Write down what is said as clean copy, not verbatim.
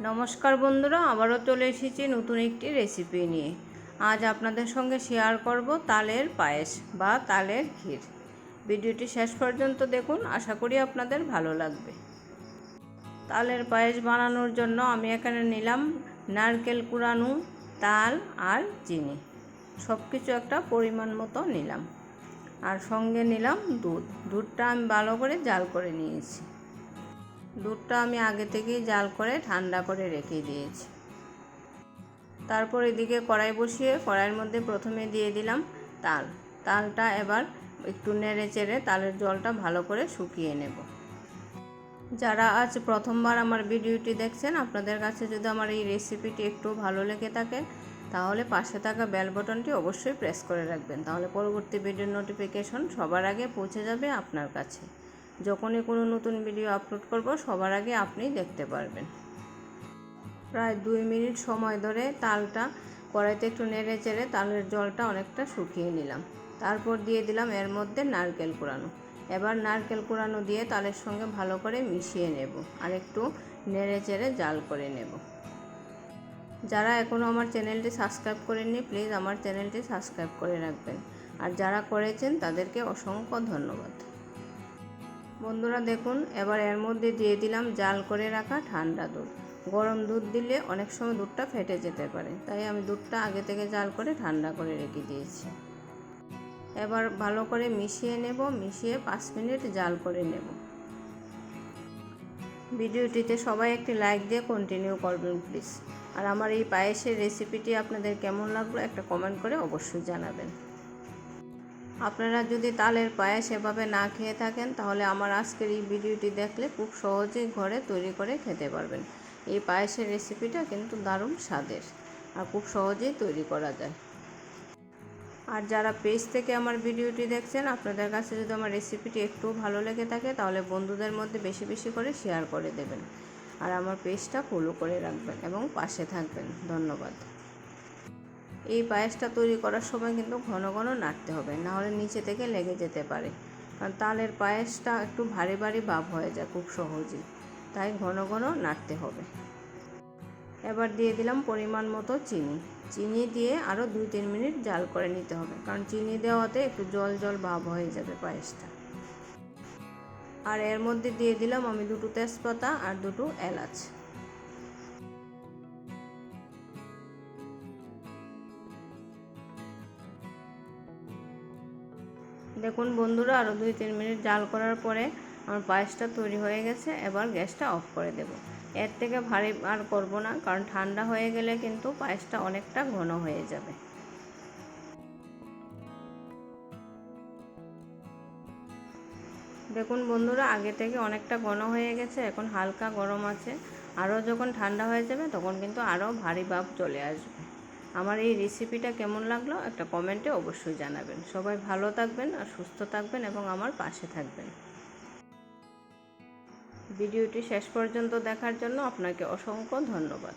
নমস্কার বন্ধুরা, আবারও চলে এসেছি নতুন একটি রেসিপি নিয়ে। আজ আপনাদের সঙ্গে শেয়ার করব তালের পায়েস বা তালের ক্ষীর। ভিডিওটি শেষ পর্যন্ত দেখুন, আশা করি আপনাদের ভালো লাগবে। তালের পায়েস বানানোর জন্য আমি এখানে নিলাম নারকেল কুড়ানো, তাল আর চিনি, সব কিছু একটা পরিমাণ মতো নিলাম। আর সঙ্গে নিলাম দুধটা আমি ভালো করে জাল করে নিয়েছি। দুধটা আমি আগে থেকেই জাল করে ঠান্ডা করে রেখে দিয়েছি। তারপর এদিকে কড়াই বসিয়ে কড়াইয়ের মধ্যে প্রথমে দিয়ে দিলাম তালটা এবার একটু নেড়ে চেড়ে তালের জলটা ভালো করে শুকিয়ে নেব। যারা আজ প্রথমবার আমার ভিডিওটি দেখছেন, আপনাদের কাছে যদি আমার এই রেসিপিটি একটু ভালো লেগে থাকে তাহলে পাশে থাকা বেল বাটনটি অবশ্যই প্রেস করে রাখবেন, তাহলে পরবর্তী ভিডিওর নোটিফিকেশন সবার আগে পৌঁছে যাবে আপনার কাছে। যখনই কোনো নতুন ভিডিও আপলোড করব সবার আগে আপনি দেখতে পারবেন। প্রায় 2 মিনিট সময় ধরে তালটা কড়াইতে একটু নেড়ে চেড়ে তালের জলটা অনেকটা শুকিয়ে নিলাম। তারপর দিয়ে দিলাম এর মধ্যে নারকেল কুড়ানো। এবার নারকেল কুড়ানো দিয়ে তালের সঙ্গে ভালো করে মিশিয়ে নেব আর একটু নেড়ে চেড়ে জাল করে নেব। যারা এখনও আমার চ্যানেলটি সাবস্ক্রাইব করেননি, প্লিজ আমার চ্যানেলটি সাবস্ক্রাইব করে রাখবেন, আর যারা করেছেন তাদেরকে অসংখ্য ধন্যবাদ। বন্ধুরা দেখুন, এবার এর মধ্যে দিয়ে দিলাম জাল করে রাখা ঠান্ডা দুধ। গরম দুধ দিলে অনেক সময় দুধটা ফেটে যেতে পারে, তাই আমি দুধটা আগে থেকে জাল করে ঠান্ডা করে রেখে দিয়েছি। এবার ভালো করে মিশিয়ে নেব, মিশিয়ে 5 মিনিট জাল করে নেব। ভিডিওটিতে সবাই একটি লাইক দিয়ে কন্টিনিউ করবেন প্লিজ। আর আমার এই পায়েসের রেসিপিটি আপনাদের কেমন লাগলো একটা কমেন্ট করে অবশ্যই জানাবেন। আপনারা যদি তালের পায়েস এভাবে না খেয়ে থাকেন তাহলে আমার আজকের এই ভিডিওটি দেখলে খুব সহজেই ঘরে তৈরি করে খেতে পারবেন। এই পায়েসের রেসিপিটা কিন্তু দারুণ স্বাদের আর খুব সহজেই তৈরি করা যায়। আর যারা পেজ থেকে আমার ভিডিওটি দেখছেন, আপনাদের কাছে যদি আমার রেসিপিটি একটু ভালো লেগে থাকে তাহলে বন্ধুদের মধ্যে বেশি বেশি করে শেয়ার করে দেবেন, আর আমার পেজটা ফলো করে রাখবেন এবং পাশে থাকবেন। ধন্যবাদ। এই পায়েসটা তৈরি করার সময় কিন্তু ঘন ঘন নাড়তে হবে, না হলে নিচে থেকে লেগে যেতে পারে, কারণ তালের পায়েসটা একটু ভারী ভারী ভাব হয়ে যায় খুব সহজেই, তাই ঘন ঘন নাড়তে হবে। এবার দিয়ে দিলাম পরিমাণ মতো চিনি দিয়ে আরও 2-3 মিনিট জাল করে নিতে হবে, কারণ চিনি দেওয়াতে একটু জল জল ভাব হয়ে যাবে পায়েসটা। আর এর মধ্যে দিয়ে দিলাম আমি 2টো তেজপাতা আর 2টো এলাচ। দেখুন বন্ধুরা, আরও 2-3 মিনিট জাল করার পরে আমার পায়েসটা তৈরি হয়ে গেছে। এবার গ্যাসটা অফ করে দেব। এর থেকে ভারী আর করব না, কারণ ঠান্ডা হয়ে গেলে কিন্তু পায়েসটা অনেকটা ঘন হয়ে যাবে। দেখুন বন্ধুরা, আগে থেকে অনেকটা ঘন হয়ে গেছে, এখন হালকা গরম আছে। আরও যখন ঠান্ডা হয়ে যাবে তখন কিন্তু আরও ভারী ভাব চলে আসবে। আমার এই রেসিপিটা কেমন লাগলো একটা কমেন্টে অবশ্যই জানাবেন। সবাই ভালো থাকবেন আর সুস্থ থাকবেন এবং আমার পাশে থাকবেন। ভিডিওটি শেষ পর্যন্ত দেখার জন্য আপনাকে অসংখ্য ধন্যবাদ।